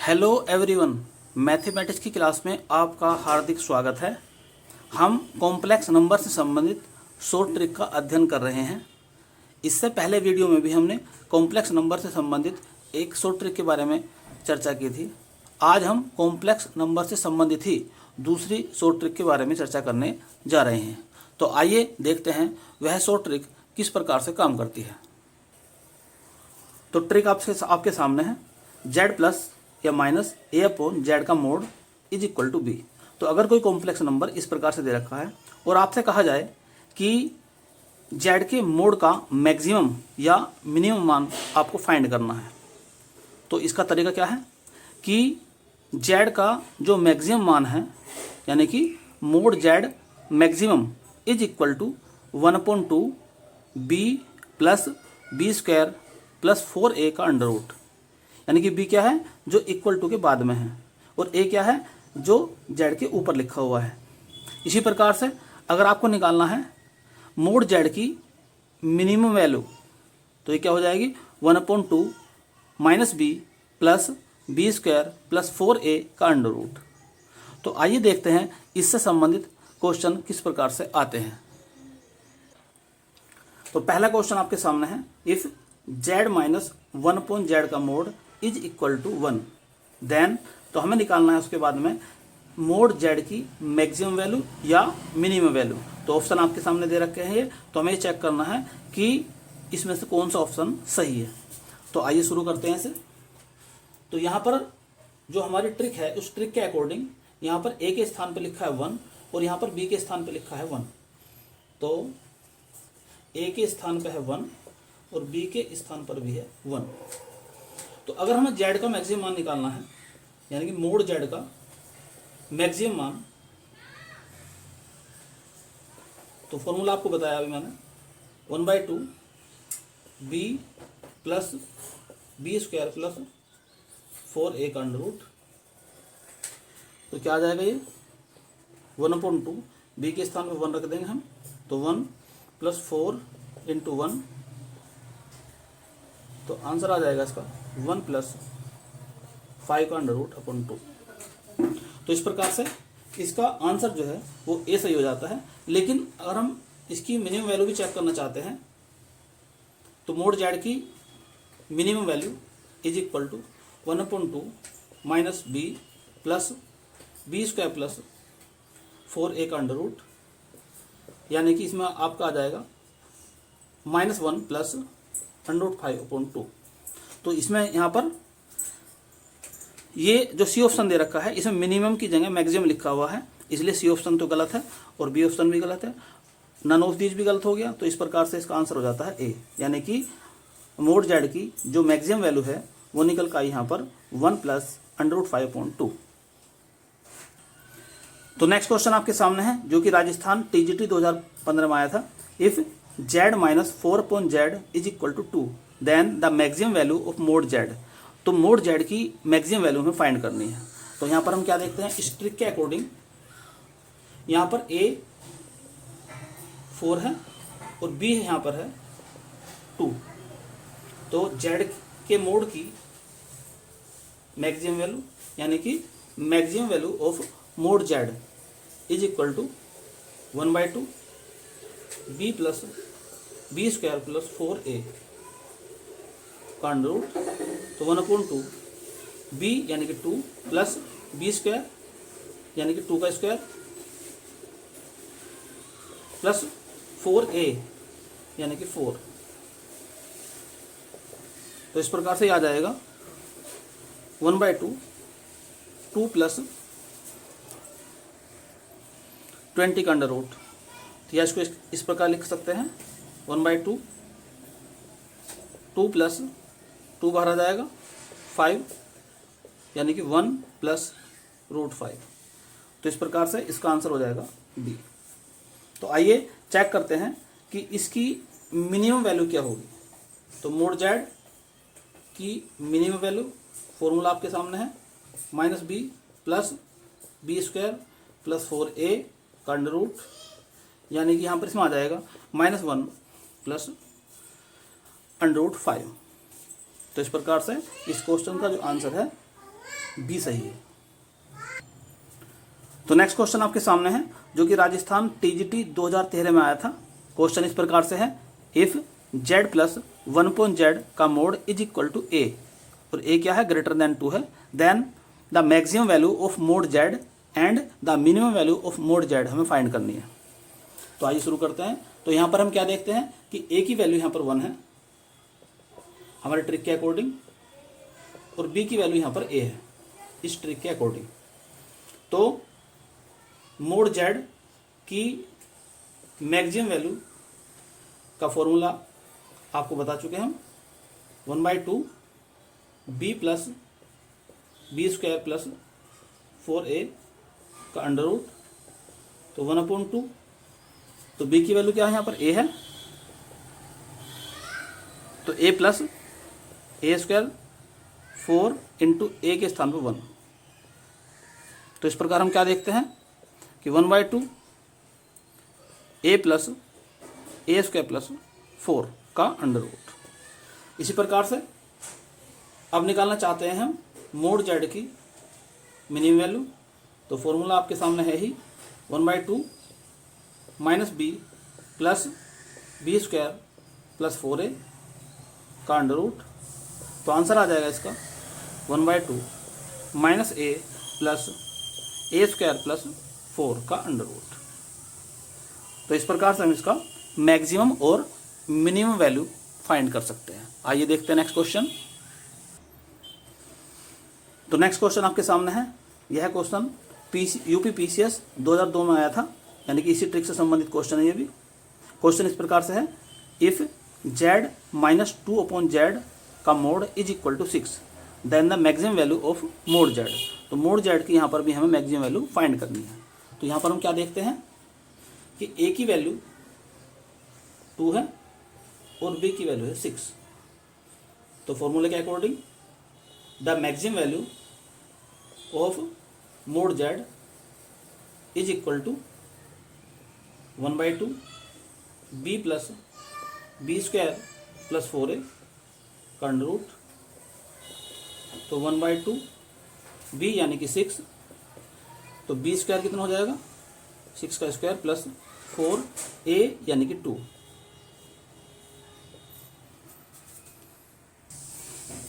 Hello everyone, mathematics की class में आपका हार्दिक स्वागत है। हम कॉम्प्लेक्स नंबर से संबंधित शॉर्ट ट्रिक का अध्ययन कर रहे हैं। इससे पहले वीडियो में भी हमने कॉम्प्लेक्स नंबर से संबंधित एक शॉर्ट ट्रिक के बारे में चर्चा की थी। आज हम कॉम्प्लेक्स नंबर से संबंधित ही दूसरी शॉर्ट ट्रिक के बारे में चर्चा करने जा रहे हैं। तो आइए देखते हैं वह शॉर्ट ट्रिक किस प्रकार से काम करती है। तो ट्रिक आपके सामने है। जेड प्लस या माइनस ए अपॉन जेड का mod is equal to B. तो अगर कोई कॉम्प्लेक्स नंबर इस प्रकार से दे रखा है और आपसे कहा जाए कि जेड के मोड का मैक्सिमम या मिनिमम मान आपको फाइंड करना है, तो इसका तरीका क्या है कि जेड का जो मैक्सिमम मान है, यानी कि mod Z maximum is equal to 1/2 B plus B square plus 4a का अंडर रूट। यानी कि b क्या है जो इक्वल टू के बाद में है और a क्या है जो z के ऊपर लिखा हुआ है। इसी प्रकार से अगर आपको निकालना है मोड z की मिनिमम वैल्यू, तो ये क्या हो जाएगी 1/2 minus B plus B square plus 4a का अंडर रूट। तो आइए देखते हैं इससे संबंधित क्वेश्चन किस प्रकार से आते हैं। तो पहला क्वेश्चन आपके सामने है, इफ z माइनस 1/z का mod is equal to 1 then, तो हमें निकालना है उसके बाद में मोड z की मैक्सिमम वैल्यू या मिनिमम वैल्यू। तो ऑप्शन आपके सामने दे रखे हैं ये, तो हमें चेक करना है कि इसमें से कौन सा ऑप्शन सही है। तो आइए शुरू करते हैं इसे। तो यहाँ पर जो हमारी ट्रिक है उस ट्रिक के अकॉर्डिंग यहाँ पर a के स्थान पर लिखा है 1 और यहाँ पर b के स्थान पर लिखा है 1। तो a के स्थान पर है 1 और b के स्थान पर भी है 1। तो अगर हमें z का मैक्सिमम मान निकालना है, यानी कि मोड z का मैक्सिमम मान, तो फॉर्मूला आपको बताया अभी मैंने 1/2 b plus B square plus 4a का अंडर रूट। तो क्या आ जाएगा ये 1/2 b के स्थान में 1 रख देंगे हम, तो 1 प्लस 4 इंटू 1, तो आंसर आ जाएगा इसका 1 प्लस 5 का अंडर रूट अपॉन 2। तो इस प्रकार से इसका आंसर जो है वो ए सही हो जाता है। लेकिन अगर हम इसकी मिनिमम वैल्यू भी चेक करना चाहते हैं, तो मोड जेड की minimum value is equal to 1/2 minus B plus B square plus 4a का अंडर रूट, यानी कि इसमें आपका आ जाएगा -1 प्लस √5/2। तो इसमें यहाँ पर ये जो सी ऑप्शन दे रखा है इसमें मिनिमम की जगह मैक्सिमम लिखा हुआ है, इसलिए सी ऑप्शन तो गलत है और बी ऑप्शन भी गलत है, नन ऑफ दीज भी गलत हो गया। तो इस प्रकार से इसका आंसर हो जाता है ए, यानी कि मोड जेड की जो मैक्सिमम वैल्यू है वो निकल का यहाँ पर 1 प्लस √5/2। तो नेक्स्ट क्वेश्चन आपके सामने है जो कि राजस्थान टीजीटी 2015 में आया था। If z minus 4/z is equal to 2 then the maximum value of mod z। तो मोड z की मैक्सिमम वैल्यू हमें फाइंड करनी है। तो यहाँ पर हम क्या देखते हैं, इस ट्रिक के अकॉर्डिंग यहाँ पर a 4 है और b यहाँ पर है 2। तो z के मोड की मैक्सिमम वैल्यू, यानी कि maximum value of mod z is equal to 1/2 b plus B square plus 4a का अंडर रूट। तो 1/2 b यानी कि 2 प्लस बी स्क्वायर यानी कि 2 का स्क्वायर प्लस 4a यानी कि 4। तो इस प्रकार से याद आएगा 1/2 2 प्लस 20 का अंडर रूट। तो या इसको इस प्रकार लिख सकते हैं 1/2 2 प्लस 2 बाहर आ जाएगा 5, यानी कि 1 प्लस √5। तो इस प्रकार से इसका आंसर हो जाएगा बी। तो आइए चेक करते हैं कि इसकी मिनिमम वैल्यू क्या होगी। तो मोड जेड की मिनिमम वैल्यू फॉर्मूला आपके सामने है -b plus B square plus 4a का अंडर रूट, यानी कि यहाँ पर इसमें आ जाएगा -1 प्लस √5। तो इस प्रकार से इस क्वेश्चन का जो आंसर है बी सही है। तो नेक्स्ट क्वेश्चन आपके सामने है जो कि राजस्थान टीजीटी 2013 में आया था। क्वेश्चन इस प्रकार से है, इफ z प्लस 1/z का mod is equal to a, और a क्या है, ग्रेटर देन 2 है, then the maximum value of mod z and the minimum value of mod z हमें फाइंड करनी है। तो आइए शुरू करते हैं। तो यहाँ पर हम क्या देखते हैं कि a की वैल्यू यहाँ पर 1 है हमारे ट्रिक के अकॉर्डिंग, और b की वैल्यू यहाँ पर a है इस ट्रिक के अकॉर्डिंग। तो मोड z की मैक्सिमम वैल्यू का फॉर्मूला आपको बता चुके हैं हम, 1/2 b plus B square plus 4a का अंडर रूट, तो 1/2। तो b की वैल्यू क्या है, यहाँ पर a है, तो a plus A square 4 into a के स्थान पर 1। तो इस प्रकार हम क्या देखते हैं कि 1/2 a plus A square plus 4 का अंडर रूट। इसी प्रकार से अब निकालना चाहते हैं हम मोड z की मिनिमम वैल्यू। तो फॉर्मूला आपके सामने है ही, 1/2 minus b plus B square plus 4a का अंडर रूट। तो आंसर आ जाएगा इसका 1/2 minus a plus A square plus 4 का अंडर रूट। तो इस प्रकार से हम इसका मैक्सिमम और मिनिमम वैल्यू फाइंड कर सकते हैं। आइए देखते हैं नेक्स्ट क्वेश्चन। तो नेक्स्ट क्वेश्चन आपके सामने है, यह क्वेश्चन यूपी पीसीएस 2002 में आया था, यानी कि इसी ट्रिक से संबंधित क्वेश्चन है ये भी। क्वेश्चन इस प्रकार से है, इफ z माइनस 2/z का mod is equal to 6 then the maximum value of mod z। तो मोड z की यहाँ पर भी हमें मैक्सिमम वैल्यू फाइंड करनी है। तो यहाँ पर हम क्या देखते हैं कि a की वैल्यू 2 है और b की वैल्यू है 6। तो फॉर्मूले के according the maximum value of mod z is equal to 1/2 b plus B square plus 4a का अंडर रूट। तो 1/2 b यानी कि 6, तो b स्क्वायर कितना हो जाएगा, 6 का स्क्वायर प्लस 4a यानी कि 2।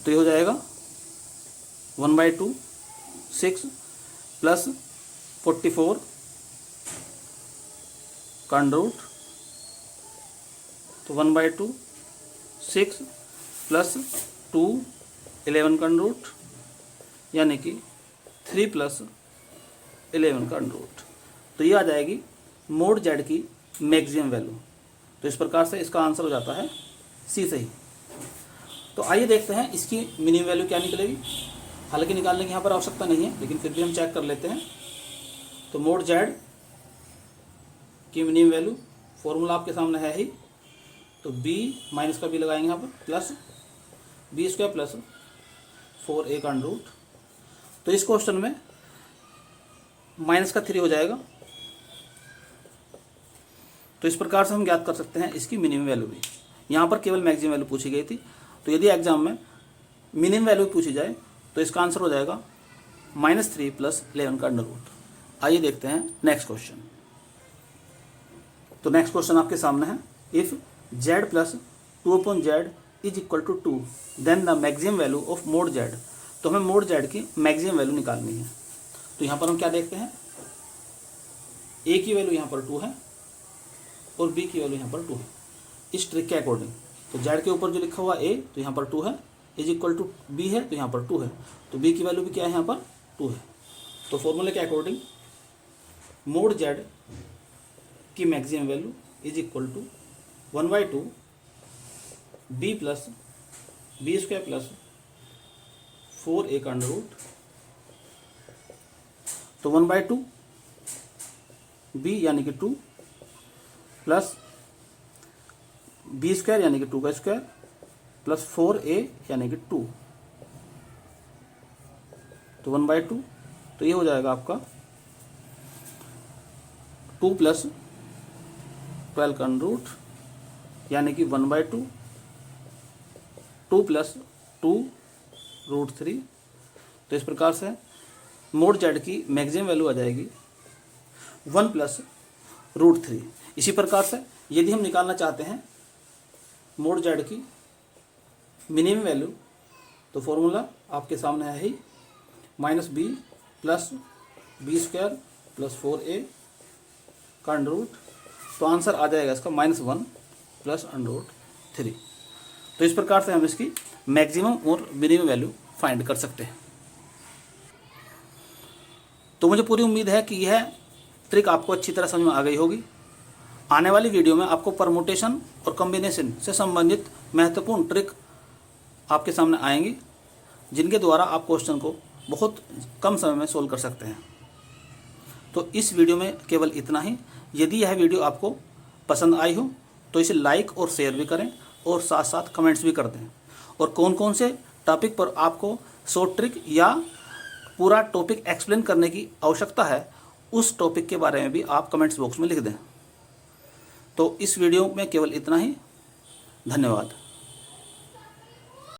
तो ये हो जाएगा 1/2 6 प्लस 44 का अंडर रूट। तो 1/2 6 प्लस 2 11 का अंडर रूट, यानी कि 3 प्लस 11 का अंडर रूट। तो ये आ जाएगी मोड z की मैक्सिमम वैल्यू। तो इस प्रकार से इसका आंसर हो जाता है सी सही। तो आइए देखते हैं इसकी मिनिमम वैल्यू क्या निकलेगी। हालांकि निकालने की यहाँ पर आवश्यकता नहीं है, लेकिन फिर भी हम चेक कर लेते हैं। तो मोड z की मिनिमम वैल्यू फॉर्मूला आपके सामने है ही, तो b माइनस का b लगाएंगे यहाँ पर, plus B square plus 4a का अंडर रूट। तो इस क्वेश्चन में माइनस का 3 हो जाएगा। तो इस प्रकार से हम ज्ञात कर सकते हैं इसकी मिनिमम वैल्यू भी। यहाँ पर केवल मैक्सिमम वैल्यू पूछी गई थी, तो यदि एग्जाम में मिनिमम वैल्यू पूछी जाए तो इसका आंसर हो जाएगा -3 प्लस 11 का अंडर रूट। आइए देखते हैं नेक्स्ट क्वेश्चन। तो नेक्स्ट क्वेश्चन आपके सामने है, if z plus 2/z is equal to 2 then the maximum value of mod z। तो हमें मोड z की मैक्सिमम वैल्यू निकालनी है। तो यहाँ पर हम क्या देखते हैं, a की वैल्यू यहाँ पर 2 है और b की वैल्यू यहाँ पर 2 है इस ट्रिक के अकॉर्डिंग। तो z के ऊपर जो लिखा हुआ a, तो यहाँ पर 2 है, इज इक्वल टू b है, तो यहाँ पर 2 है, तो b की वैल्यू भी क्या है, यहाँ पर 2 है। तो फॉर्मूले के अकॉर्डिंग मोड z की maximum value is equal to 1/2 b plus B square plus 4a का अंडर रूट। तो 1/2 b यानी कि 2 प्लस बी स्क्वायर यानी कि 2 का स्क्वायर प्लस 4a यानी कि 2। तो 1/2, तो ये हो जाएगा आपका 2 प्लस 12 का अंडर रूट, यानी कि 1/2 2 प्लस 2 √3, तो इस प्रकार से मोड जेड की मैक्सिमम वैल्यू आ जाएगी 1 + √3। इसी प्रकार से यदि हम निकालना चाहते हैं मोड जेड की मिनिमम वैल्यू, तो फॉर्मूला आपके सामने है ही, -b + b² + 4a का अंडर रूट। तो आंसर आ जाएगा इसका -1 + √3। तो इस प्रकार से हम इसकी मैक्सिमम और मिनिमम वैल्यू फाइंड कर सकते हैं। तो मुझे पूरी उम्मीद है कि यह ट्रिक आपको अच्छी तरह समझ में आ गई होगी। आने वाली वीडियो में आपको परमुटेशन और कॉम्बिनेशन से संबंधित महत्वपूर्ण ट्रिक आपके सामने आएंगी, जिनके द्वारा आप क्वेश्चन को बहुत कम समय में सोल्व कर सकते हैं। तो इस वीडियो में केवल इतना ही। यदि यह वीडियो आपको पसंद आई हो तो इसे लाइक और शेयर भी करें और साथ साथ कमेंट्स भी कर दें। और कौन कौन से टॉपिक पर आपको शॉर्ट ट्रिक या पूरा टॉपिक एक्सप्लेन करने की आवश्यकता है, उस टॉपिक के बारे में भी आप कमेंट्स बॉक्स में लिख दें। तो इस वीडियो में केवल इतना ही। धन्यवाद।